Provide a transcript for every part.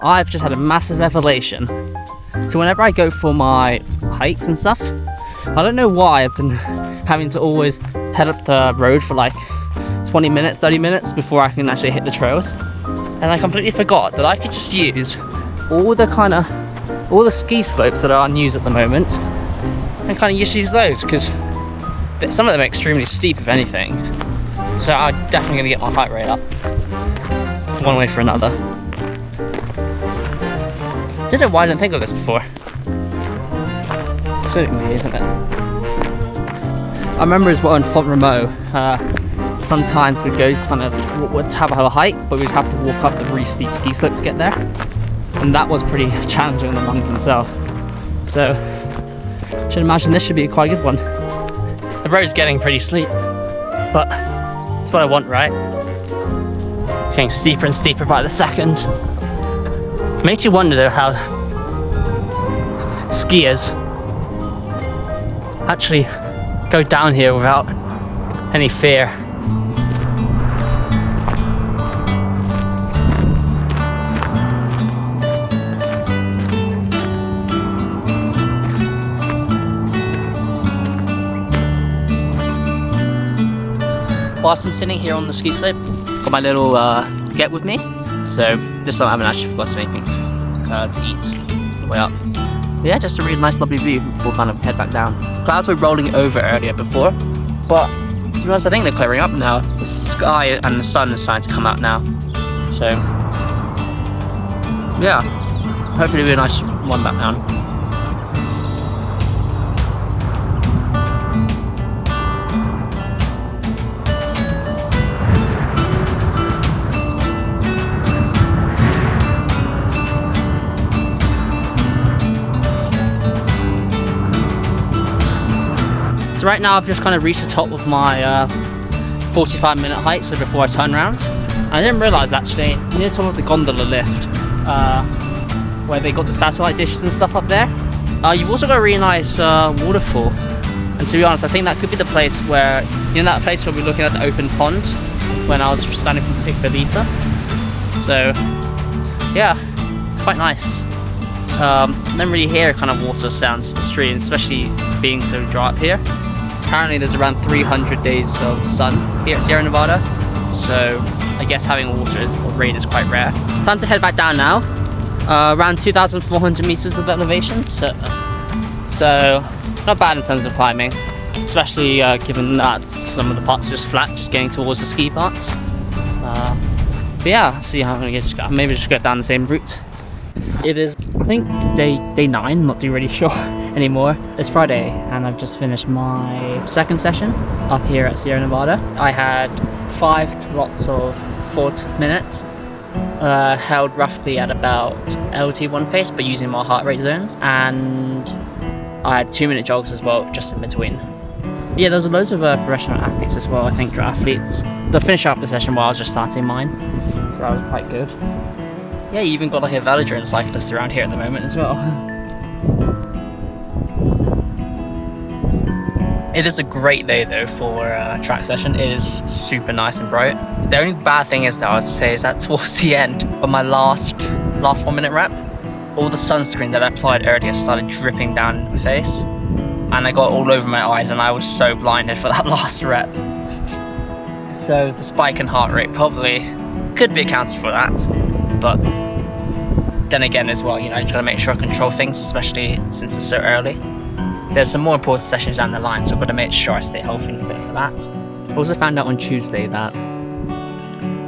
I've just had a massive revelation. So whenever I go for my hikes and stuff, I don't know why I've been having to always head up the road for like 20 minutes, 30 minutes before I can actually hit the trails. And I completely forgot that I could just use all the ski slopes that are unused at the moment and kind of just use those, because some of them are extremely steep if anything. So I'm definitely going to get my height rate up one way for another. Don't know why I didn't think of this before. Certainly, isn't it? I remember as well in Font-Romeu, sometimes we'd go would have a hike, but we'd have to walk up the really steep ski slope to get there. And that was pretty challenging in the lungs themselves. So, I should imagine this should be a quite good one. The road's getting pretty steep, but that's what I want, right? It's getting steeper and steeper by the second. Makes you wonder though how skiers actually go down here without any fear. Whilst I'm sitting here on the ski slope, got my little get with me. So this time I haven't actually forgotten anything to eat on the way up. Yeah, just a really nice lovely view before kind of head back down. Clouds were rolling over earlier before, but to be honest I think they're clearing up now. The sky and the sun is starting to come out now. So yeah, hopefully it'll be a nice one back down. So right now I've just kind of reached the top of my 45-minute hike, so before I turn around. I didn't realise actually, near the top of the gondola lift, where they got the satellite dishes and stuff up there, you've also got a really nice waterfall. And to be honest, I think that could be the place where, you know that place where we were looking at the open pond when I was standing from Pic Villita. So yeah, it's quite nice. Don't really hear kind of water sounds in the stream, especially being so dry up here. Apparently there's around 300 days of sun here at Sierra Nevada, so I guess having water or rain is quite rare. Time to head back down now. Around 2,400 meters of elevation, so not bad in terms of climbing, especially given that some of the parts are just flat, just getting towards the ski parts. But yeah, see how I'm gonna maybe just go down the same route. It is, I think, day 9, not too really sure anymore. It's Friday and I've just finished my second session up here at Sierra Nevada. I had 5 lots of 40 minutes, held roughly at about LT1 pace, but using more heart rate zones, and I had 2-minute jogs as well, just in between. Yeah, there's loads of professional athletes as well, I think triathletes. They'll finish up the session while I was just starting mine, so that was quite good. Yeah, you even got like a velodrome cyclist around here at the moment as well. It is a great day though for a track session. It is super nice and bright. The only bad thing is that I would say is that towards the end of my last 1-minute rep, all the sunscreen that I applied earlier started dripping down my face, and I got all over my eyes, and I was so blinded for that last rep. So the spike in heart rate probably could be accounted for that. But then again as well, you know, I try to make sure I control things, especially since it's so early. There's some more important sessions down the line, so I've got to make sure I stay healthy and fit for that. I also found out on Tuesday that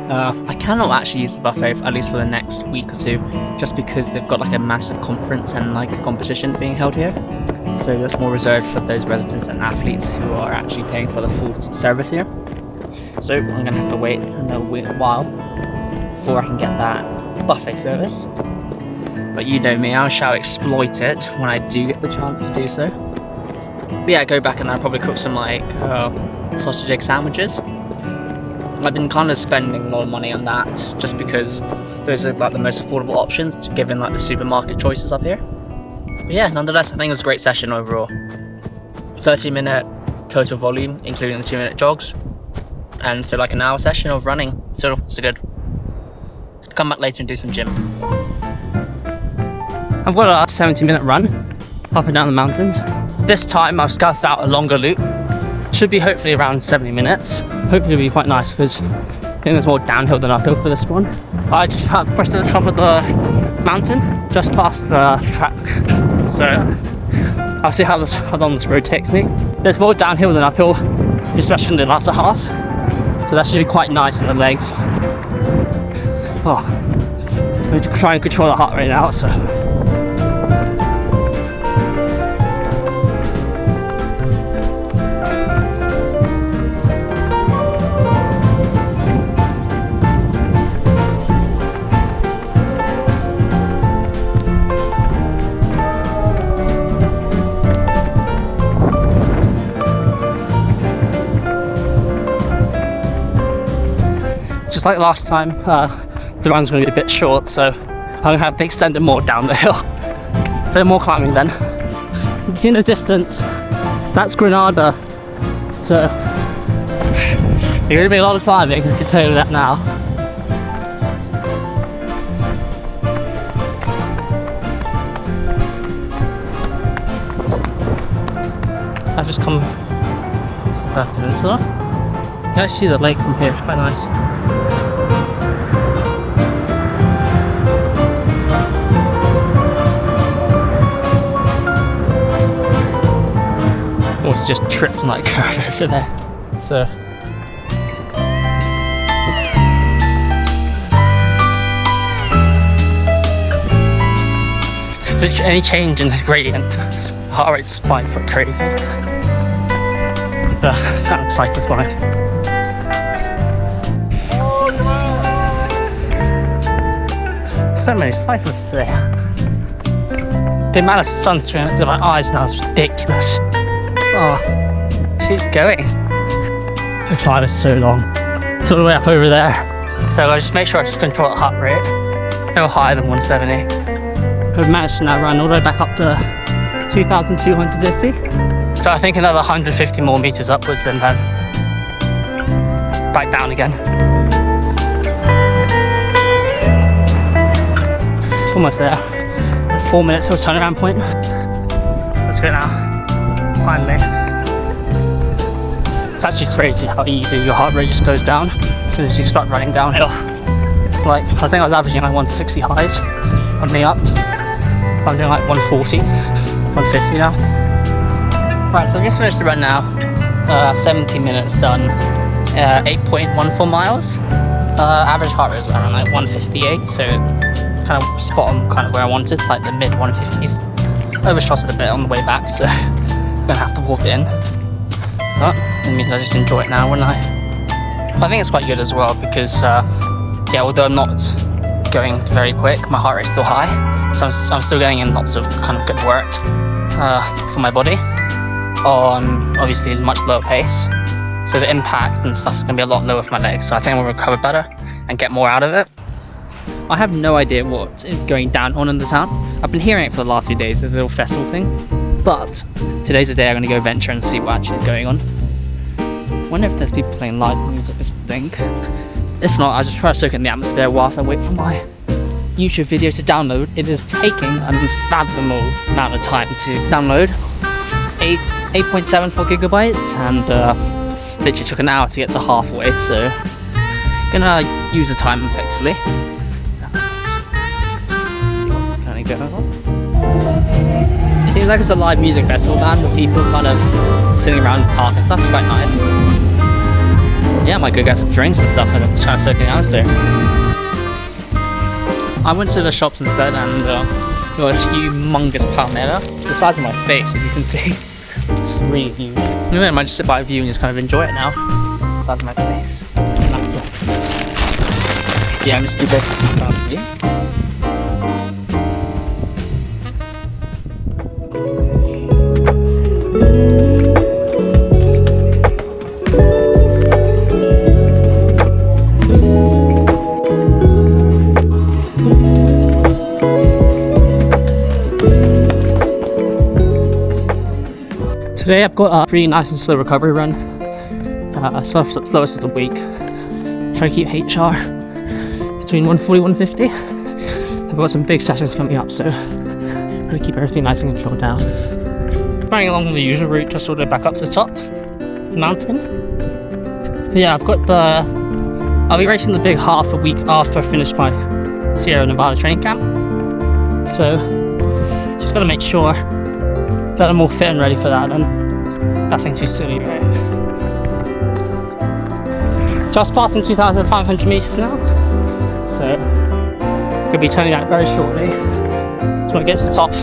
I cannot actually use the buffet, at least for the next week or two, just because they've got like a massive conference and like a competition being held here. So that's more reserved for those residents and athletes who are actually paying for the full service here. So I'm going to have to wait a while before I can get that buffet service. But you know me, I shall exploit it when I do get the chance to do so. But yeah, go back and I'll probably cook some like sausage egg sandwiches. I've been kind of spending a lot of money on that just because those are like the most affordable options given like the supermarket choices up here. But yeah, nonetheless, I think it was a great session overall. 30-minute total volume, including the 2-minute jogs, and so like an hour session of running. So it's good. Come back later and do some gym. I've got a 70-minute run up and down the mountains. This time I've scouted out a longer loop. Should be hopefully around 70 minutes. Hopefully it'll be quite nice because I think there's more downhill than uphill for this one. I just have pressed to the top of the mountain, just past the track. So I'll see how long this road takes me. There's more downhill than uphill, especially in the latter half. So that should be quite nice on the legs. Oh, I'm going to try and control the heart rate now, so. Just like last time, the run's going to be a bit short, so I'm going to have to extend it more down the hill. So more climbing then. You can see in the distance, that's Granada. So there's going to be a lot of climbing, I can tell you that now. I've just come to the peninsula. You can actually see the lake from here, it's quite nice. Almost just tripped on that curve over there. So if there's any change in the gradient, heart rate spikes like crazy. That cyclist bike. So many cyclists there. The amount of sunscreen that's in my eyes now is ridiculous. Oh, she's going. The climb is so long. It's all the way up over there. So I just make sure I just control the heart rate. No higher than 170. I've managed to now run all the way back up to 2,250. So I think another 150 more meters upwards and then back down again. Almost there. 4 minutes till turnaround point. Let's go now. Finally. It's actually crazy how easy your heart rate just goes down as soon as you start running downhill. Like, I think I was averaging like 160 highs on me up. I'm doing like 140, 150 now. Right, so I've just finished the run now. 17 minutes done. 8.14 miles. Average heart rate is around like 158, so kind of spot on kind of where I wanted, like the mid 150s. Overshot it a bit on the way back, so I'm gonna have to walk it in. But it means I just enjoy it now, wouldn't I? I think it's quite good as well because, yeah, although I'm not going very quick, my heart rate's still high, so I'm still getting in lots of kind of good work for my body on obviously much lower pace. So the impact and stuff is gonna be a lot lower for my legs, so I think I'll recover better and get more out of it. I have no idea what is going down on in the town. I've been hearing it for the last few days, the little festival thing. But today's the day I'm going to go venture and see what actually is going on. I wonder if there's people playing live music or something. If not, I'll just try to soak in the atmosphere whilst I wait for my YouTube video to download. It is taking an unfathomable amount of time to download. 8.74 gigabytes and literally took an hour to get to halfway, so gonna use the time effectively. It seems like it's a live music festival band with people kind of sitting around the park and stuff. It's quite nice. Yeah, I might go get some drinks and stuff and just kind of soak in the atmosphere. I went to the shops instead and got this humongous palmera. It's the size of my face, if you can see. It's really huge. Anyway, I might just sit by a view and just kind of enjoy it now. It's the size of my face. That's it. Yeah, I'm just gonna go down the view. Today I've got a pretty nice and slow recovery run, slowest of the week. Try to keep HR between 140 and 150. I've got some big sessions coming up, so Try to keep everything nice and controlled now. Running along the usual route, just all the way back up to the top of the mountain. Yeah, I'll be racing the big half a week after I finish my Sierra Nevada training camp. So, just gotta make sure that I'm all fit and ready for that, and nothing too silly, right? Just passing 2,500 meters now, so gonna be turning out very shortly. Just want to get to the top,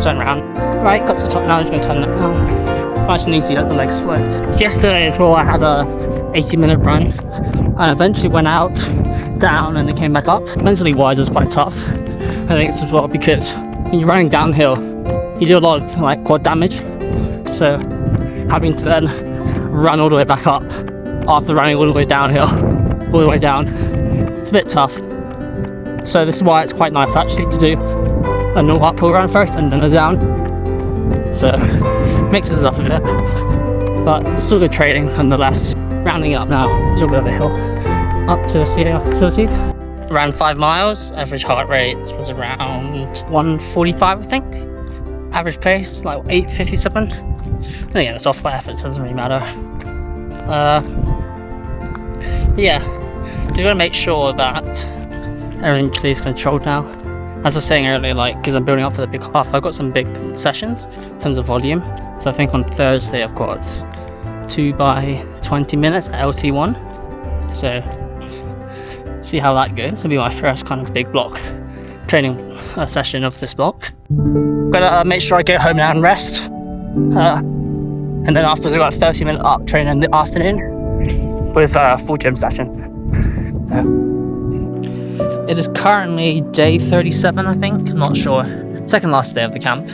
turn around. Right, got to the top now, just gonna turn that now. Nice and easy, let the legs float. Yesterday as well, I had a 80-minute run, and eventually went out, down, and then came back up. Mentally wise, it was quite tough. I think it's as well because when you're running downhill, you do a lot of like quad damage. So having to then run all the way back up after running all the way downhill, all the way down, it's a bit tough. So this is why it's quite nice actually to do a normal uphill run first and then a down. So mixes up a bit, but it's still good training nonetheless. Rounding it up now, a little bit of a hill up to the CAR facilities. Around 5 miles, average heart rate was around 145, I think. Average pace, like 8:57. And again, it's off by effort, so it doesn't really matter. Yeah, just gotta make sure that everything stays controlled now. As I was saying earlier, like, because I'm building up for the big half, I've got some big sessions in terms of volume. So I think on Thursday I've got 2 by 20 minutes at LT1. So see how that goes. It'll be my first kind of big block training session of this block. Gotta make sure I get home now and rest. And then afterwards I've got a 30-minute up training in the afternoon with a full gym session. So it is currently day 37, I think. I'm not sure. Second last day of the camp.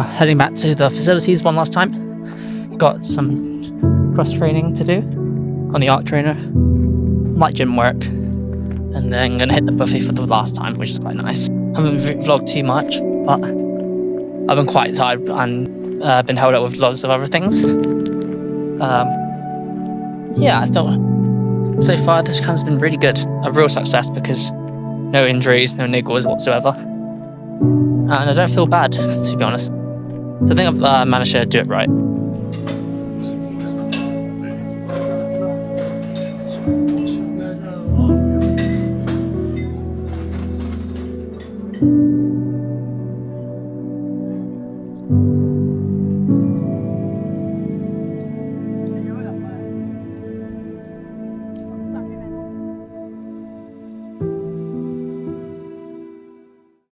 Heading back to the facilities one last time. Got some cross training to do on the arc trainer. Light gym work. And then gonna hit the buffet for the last time, which is quite nice. I haven't vlogged too much, but I've been quite tired and been held up with lots of other things. Yeah, I thought so far this camp's been really good. A real success because no injuries, no niggles whatsoever. And I don't feel bad, to be honest. So I think I've managed to do it right.